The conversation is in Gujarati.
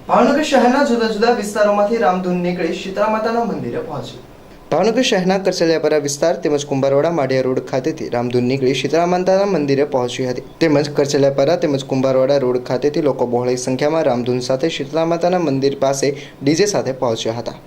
ભાવનગર શહેરના જુદા જુદા વિસ્તારોમાંથી રામધૂન નીકળી શીતળા માતાના મંદિરે પહોંચી। ભાવનગર શહેરના કરચલિયાપરા વિસ્તાર તેમજ કુંભારવાડા માળિયા રોડ ખાતેથી રામધૂન નીકળી શીતળા માતાના મંદિરે પહોંચી હતી। તેમજ કરચલિયાપરા તેમજ કુંભારવાડા રોડ ખાતેથી લોકો બહોળી સંખ્યામાં રામધૂન સાથે શીતળા માતાના મંદિર પાસે ડીજે સાથે પહોંચ્યા હતા।